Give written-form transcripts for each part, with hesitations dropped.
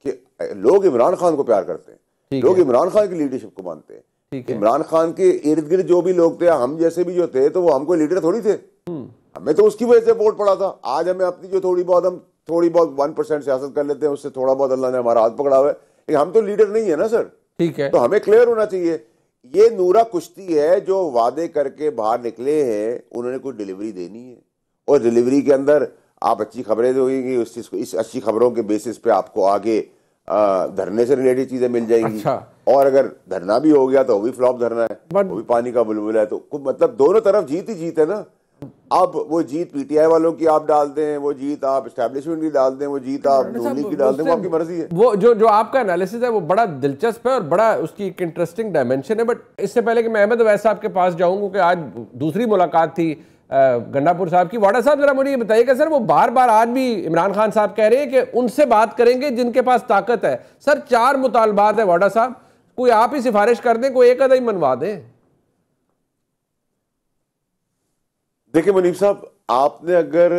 कि लोग इमरान खान को प्यार करते हैं, लोग इमरान खान की लीडरशिप को मानते हैं। इमरान खान के इर्द गिर्द जो भी लोग थे, हम जैसे भी जो थे, तो वो हमको लीडर थोड़ी थे, हमें तो उसकी वजह से वोट पड़ा था। आज हमें अपनी जो थोड़ी बहुत 1% सियासत कर लेते हैं, उससे थोड़ा बहुत अल्लाह ने हमारा हाथ पकड़ा हुआ है, लेकिन हम तो लीडर नहीं है ना सर। ठीक है, तो हमें क्लियर होना चाहिए। ये नूरा कुश्ती है जो वादे करके बाहर निकले हैं, उन्होंने कोई डिलीवरी देनी है, और डिलीवरी के अंदर आप अच्छी खबरें दोगे, उस चीज को, इस अच्छी खबरों के बेसिस पे आपको आगे धरने से रिलेटेड चीजें मिल जाएंगी। अच्छा। और अगर धरना भी हो गया तो वो भी फ्लॉप धरना है, वो भी पानी का बुलबुला है। तो मतलब दोनों तरफ जीत ही जीत है ना। अब वो जीत पीटीआई वालों की आप डाल दें, वो जीत आप एस्टैब्लिशमेंट की डाल दें, वो जीत आप नून लीग की डाल दें, वो आपकी मर्जी है। वो जो आपका एनालिसिस है वो बड़ा दिलचस्प है और बड़ा उसकी एक इंटरेस्टिंग डायमेंशन है। बट इससे पहले कि मैं अहमद अवैस साहब के पास जाऊं, क्योंकि आज दूसरी मुलाकात थी गंडापुर साहब की, वाडा साहब जरा मुझे ये बताइएगा सर, वो बार बार आज भी इमरान खान साहब कह रहे हैं कि उनसे बात करेंगे जिनके पास ताकत है। सर 4 मुतालबात है वाडा साहब, कोई आप ही सिफारिश कर दें, कोई एक आधा ही मनवा दें। देखिए मुनीब साहब, आपने अगर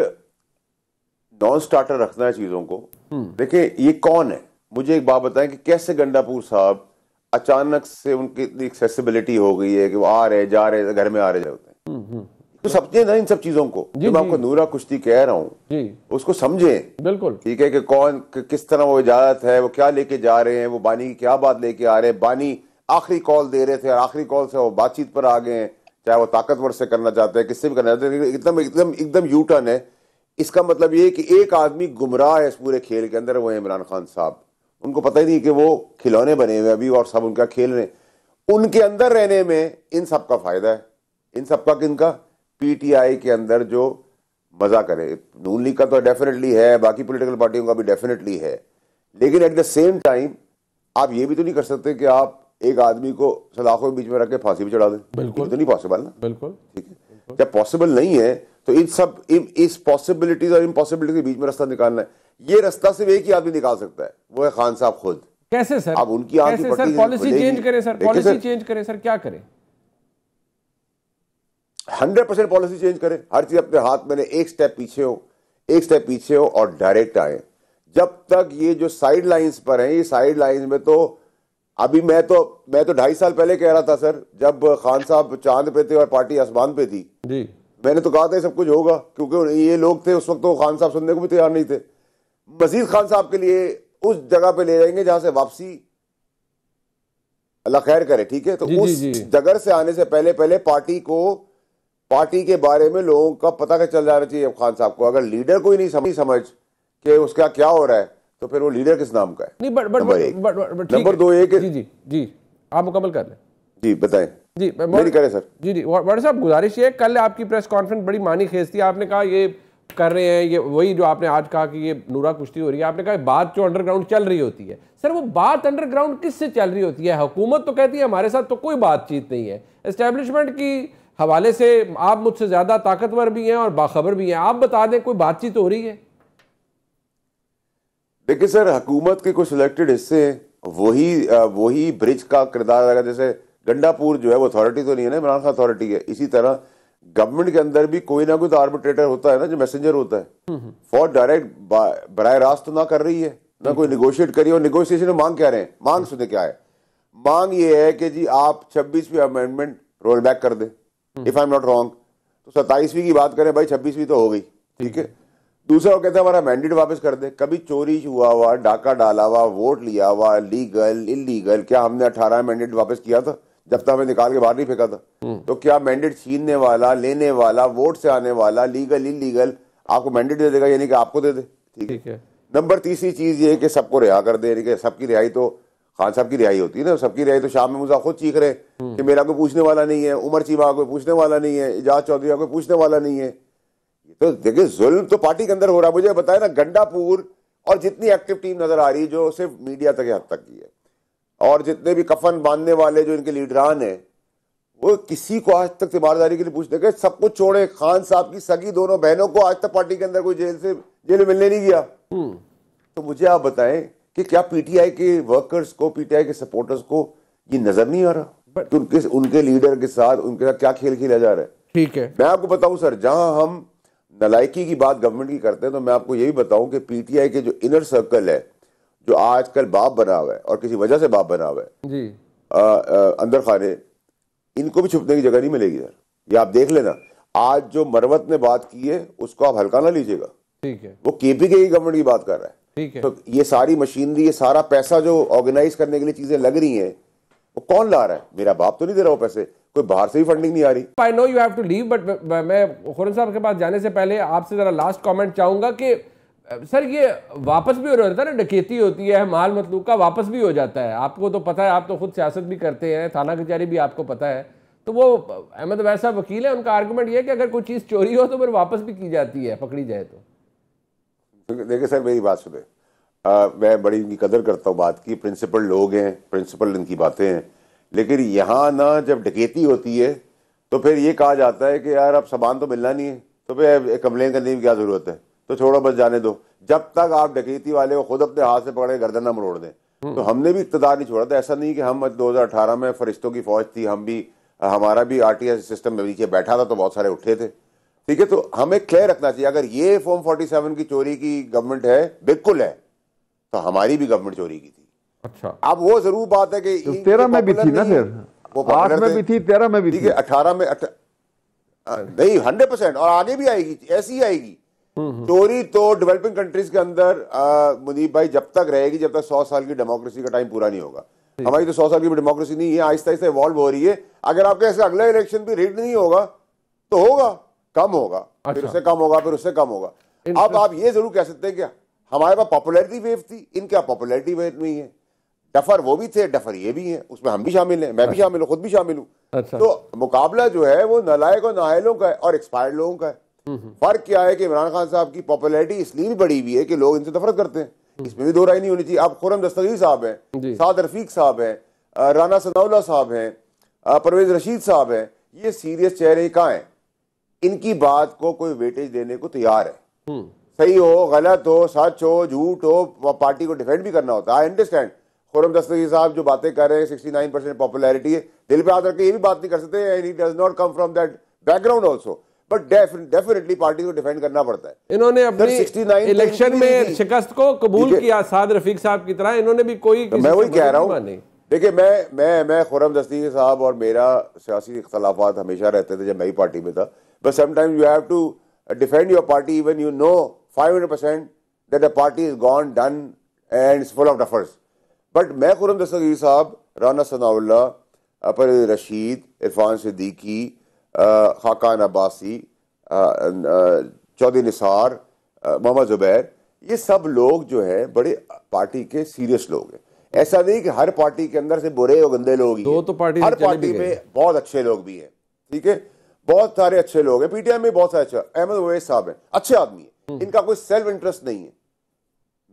नॉन स्टार्टर रखना है चीजों को, देखिए ये कौन है, मुझे एक बात बताएं कि कैसे गंडापुर साहब अचानक से उनकी इतनी एक्सेसिबिलिटी हो गई है कि वो आ रहे जा रहे, घर में आ रहे जाते हैं। तो समझे ना इन सब चीजों को, जो मैं आपको नूरा कुश्ती कह रहा हूँ उसको समझें। बिल्कुल ठीक है कि कौन किस तरह वो इजाजत है, वो क्या लेके जा रहे हैं, वो बानी की क्या बात लेके आ रहे हैं। बानी आखिरी कॉल दे रहे थे और आखिरी कॉल से वो बातचीत पर आ गए हैं, चाहे वो ताकतवर से करना चाहते हैं, किससे भी करना चाहते हैं, एकदम एकदम एकदम यू टर्न है। इसका मतलब ये कि एक आदमी गुमराह है इस पूरे खेल के अंदर, वो है इमरान खान साहब। उनको पता ही नहीं कि वो खिलौने बने हुए अभी और सब उनका खेल रहे हैं। उनके अंदर रहने में इन सब का फायदा है, इन सबका किनका, पीटीआई के अंदर जो मजा करे। नून लीग का तो डेफिनेटली है, बाकी पॉलिटिकल पार्टियों का भी डेफिनेटली है, लेकिन एट द सेम टाइम आप ये भी तो नहीं कर सकते कि आप एक आदमी को सलाखों के बीच में रख के फांसी भी चढ़ा दें। बिल्कुल तो नहीं पॉसिबल ना। बिल्कुल ठीक है, जब पॉसिबल नहीं है तो इस पॉसिबिलिटीज और इम्पॉसिबिलिटी के बीच में रास्ता निकालना है। ये रास्ता सिर्फ एक ही आदमी निकाल सकता है, वो है खान साहब खुद। कैसे सर? अब उनकी कैसे सर? पॉलिसी चेंज करें सर, पॉलिसी चेंज करें सर, क्या करें? 100% पॉलिसी चेंज करें, हर चीज अपने हाथ में, एक स्टेप पीछे हो और डायरेक्ट आए। जब तक ये जो साइड लाइंस पर हैं, ये साइड लाइंस में तो अभी मैं तो 2.5 साल पहले कह रहा था सर, जब खान साहब चांद पे थे और पार्टी आसमान पे थी जी, मैंने तो कहा था सब कुछ होगा, क्योंकि ये लोग थे उस वक्त तो खान साहब सुनने को भी तैयार नहीं थे। मजीद खान साहब के लिए उस जगह पे ले जाएंगे जहां से वापसी अल्लाह खैर करे। ठीक है, तो जी, उस जगह से आने से पहले पार्टी के बारे में लोगों का पता क्या चल जाना चाहिए। खान साहब को अगर लीडर कोई नहीं समझ कि उसका क्या हो रहा है, तो फिर वो लीडर किस नाम का है? नहीं, नंबर 2 एक जी आप मुकम्मल कर लें। जी बताएं जी, नहीं करें सर। जी वाडा साहब, गुजारिश ये, कल आपकी प्रेस कॉन्फ्रेंस बड़ी मानी खेज थी, आपने कहा ये कर रहे हैं, ये वही जो आपने आज कहा कि ये नूरा कुश्ती हो रही है, आपने कहा बात जो अंडरग्राउंड चल रही होती है। सर वो बात अंडरग्राउंड किससे चल रही होती है? हुकूमत तो कहती है हमारे साथ तो कोई बातचीत नहीं है, एस्टेब्लिशमेंट की हवाले से आप मुझसे ज्यादा ताकतवर भी हैं और बाखबर भी हैं, आप बता दें कोई बातचीत हो रही है? देखिए सर, हुकूमत के कुछ सिलेक्टेड हिस्से वही ब्रिज का किरदार लगा। जैसे गंडापुर जो है वो अथॉरिटी तो नहीं है ना, इमरान खान अथॉरिटी है। इसी तरह गवर्नमेंट के अंदर भी कोई ना कोई तो आर्बिट्रेटर होता है ना, जो मैसेंजर होता है। फॉर डायरेक्ट बराह रास्त तो ना कर रही है ना कोई निगोशिएट करी। और निगोशिएशन में मांग क्या रहे हैं? मांग सुने क्या है? मांग ये है कि जी आप 26वीं अमेंडमेंट रोल बैक कर दें, if I am not wrong. तो 27वीं की बात करें भाई, 26वीं तो हो गई, ठीक है। दूसरा वो कहते हैं हमारा मैंडेट वापस कर दे। कभी चोरी हुआ हुआ, डाका डाला हुआ, वोट लिया हुआ, लीगल इलीगल, क्या हमने 18 मैंडेट वापस किया था जब तक हमें निकाल के बाहर नहीं फेंका था? तो क्या मैंडेट छीनने वाला, लेने वाला, वोट से आने वाला, लीगल इलीगल आपको मैंडेट दे देगा, यानी कि आपको दे दे? ठीक है। नंबर तीसरी चीज ये है कि सबको रिहा कर दे, यानी कि सबकी रिहाई तो खान साहब की रिहाई होती है ना। सबकी रिहाई तो शाह महमूद साहब खुद चीख रहे कि मेरा कोई पूछने वाला नहीं है, उमर चीमा कोई पूछने वाला नहीं है, इजाज चौधरी कोई पूछने वाला नहीं है। तो देखिए जुल्म तो पार्टी के अंदर हो रहा है। मुझे बताया ना, गंडापुर और जितनी एक्टिव टीम नजर आ रही है जो सिर्फ मीडिया तक हद तक की है, और जितने भी कफन बांधने वाले जो इनके लीडरान है, वो किसी को आज तक तीमारदारी के लिए पूछते गए। सब कुछ छोड़े, खान साहब की सगी दोनों बहनों को आज तक पार्टी के अंदर कोई जेल मिलने नहीं गया। तो मुझे आप बताएं कि क्या पीटीआई के वर्कर्स को, पीटीआई के सपोर्टर्स को ये नजर नहीं आ रहा कि उनके लीडर के साथ उनके साथ क्या खेल खेला जा रहा है? ठीक है, मैं आपको बताऊं सर, जहां हम नलायकी की बात गवर्नमेंट की करते हैं, तो मैं आपको ये भी बताऊं कि पीटीआई के जो इनर सर्कल है, जो आजकल बाप बना हुआ है और किसी वजह से बाप बना हुआ है जी, अंदर खाने, इनको भी छुपने की जगह नहीं मिलेगी यार। ये आप देख लेना, आज जो मरवत ने बात की है उसको आप हल्का ना लीजिएगा। ठीक है, वो केपीके की गवर्नमेंट की बात कर रहा है। ठीक है। तो ये सारी मशीनरी, ये सारा पैसा जो ऑर्गेनाइज करने के लिए चीजें लग रही हैं, वो कौन ला रहा है? मेरा बाप तो नहीं दे रहा वो पैसे, कोई बाहर से भी फंडिंग नहीं आ रही। I know you have to leave, but मैं खुर्रम साहब के पास जाने से पहले आपसे जरा लास्ट कमेंट चाहूंगा कि सर ये वापस भी हो रहा है ना, डकैती होती है, माल मतलूब का वापस भी हो जाता है। आपको तो पता है, आप तो खुद सियासत भी करते हैं, थाना कचहरी भी आपको पता है। तो वो अहमद अवैस साहब वकील है, उनका आर्गूमेंट ये है कि अगर कोई चीज़ चोरी हो तो फिर वापस भी की जाती है, पकड़ी जाए तो। देखिए सर, मेरी बात सुने, मैं बड़ी इनकी कदर करता हूँ बात की, प्रिंसिपल लोग हैं, प्रिंसिपल इनकी बातें हैं, लेकिन यहाँ ना जब डकैती होती है तो फिर ये कहा जाता है कि यार अब सामान तो मिलना नहीं है, तो फिर कंप्लेन करने की क्या जरूरत है, तो छोड़ो बस जाने दो। जब तक आप डकैती वाले को खुद अपने हाथ से पकड़े गर्दन ना मरोड़ दें। तो हमने भी इक़्तिदार नहीं छोड़ा था। ऐसा नहीं कि हम 2018 में फरिश्तों की फौज थी, हम भी, हमारा भी आरटीएस सिस्टम में नीचे बैठा था तो बहुत सारे उठे थे। ठीक है, तो हमें क्लियर रखना चाहिए, अगर ये फॉर्म 47 की चोरी की गवर्नमेंट है, बिल्कुल है, तो हमारी भी गवर्नमेंट चोरी की थी। अच्छा, अब वो जरूर बात है कि 13 में भी थी ना, फिर वो 8 में भी थी, 13 में भी ठीक थी, है, 18 में नहीं, 100%, और आगे भी आएगी, ऐसी ही आएगी चोरी। तो डेवलपिंग कंट्रीज के अंदर मुनीब भाई जब तक रहेगी, जब तक 100 साल की डेमोक्रेसी का टाइम पूरा नहीं होगा। हमारी तो 100 साल की डेमोक्रेसी नहीं है, आहिस्ता आहिस्ता इवॉल्व हो रही है। अगर आपके ऐसे अगला इलेक्शन भी रिग्ड नहीं होगा तो होगा, कम होगा, फिर उससे कम होगा, फिर उससे कम होगा। अब आप ये जरूर कह सकते हैं कि हमारे पास पॉपुलैरिटी वेव थी, इनके पॉपुलैरिटी वेव नहीं है। डफर वो भी थे, डफर ये भी हैं, उसमें हम भी शामिल हैं, मैं भी शामिल हूँ, खुद भी शामिल हूँ। अच्छा। तो मुकाबला जो है वो नालायक और नाअहलों का है और एक्सपायर्ड लोगों का है। फर्क क्या है कि इमरान खान साहब की पॉपुलैरिटी इसलिए भी बढ़ी हुई है कि लोग इनसे नफरत करते हैं, इसमें भी दो राय नहीं होनी चाहिए। अब खुर्रम दस्तगीर साहब हैं, साद रफीक साहब हैं, राना सनाउल्लाह साहब हैं, परवेज रशीद साहब हैं, ये सीरियस चेहरे कहाँ हैं? इनकी बात को कोई वेटेज देने को तैयार है। सही हो, गलत हो, सच हो, झूठ हो, पार्टी को डिफेंड भी करना होता है। आई अंडरस्टैंड खुर्रम दस्तगीर साहब जो बातें कर रहे हैं, 69% पॉपुलैरिटी है, दिल पे हाथ रख के ये भी बात नहीं कर सकते, and he does not come from that background also, but definitely party को डिफेंड करना पड़ता है। इन्होंने अपनी इलेक्शन में शिकस्त को कबूल किया, साद रफीक साहब की तरह। इन्होंने भी कोई, मैं वही कह रहा हूँ, देखिए मैं खुर्रम दस्तगीर साहब और मेरा सियासी इख्तलाफात हमेशा रहते थे जब मैं ही पार्टी में था, but sometimes you have to defend your party even you know 500% that the party is gone done and it's full of duffers. But मैं खुर्रम दस्तगीर साहब, राना सनाउल्लाह, परवेज रशीद, इरफान सिद्दीकी, खाकान अब्बासी, चौधरी निसार, मोहम्मद जुबैर, ये सब लोग जो है बड़े पार्टी के सीरियस लोग हैं। ऐसा नहीं कि हर पार्टी के अंदर से बुरे और गंदे लोग ही हैं, हर पार्टी में बहुत अच्छे लोग भी हैं। ठीक है, बहुत सारे अच्छे लोग हैं, पीटीआई में बहुत सारे अच्छे। अहमद अवैस साहब हैं, अच्छे आदमी हैं, इनका कोई सेल्फ इंटरेस्ट नहीं है।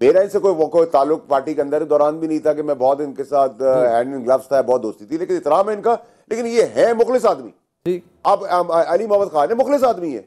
मेरा इनसे कोई ताल्लुक पार्टी के अंदर दौरान भी नहीं था कि मैं बहुत इनके साथ हैंड इन ग्लव्स था, बहुत दोस्ती थी, लेकिन इतराम है इनका। लेकिन ये है मुखलिस आदमी। अब अली मोहम्मद खान है, मुखलिस आदमी है,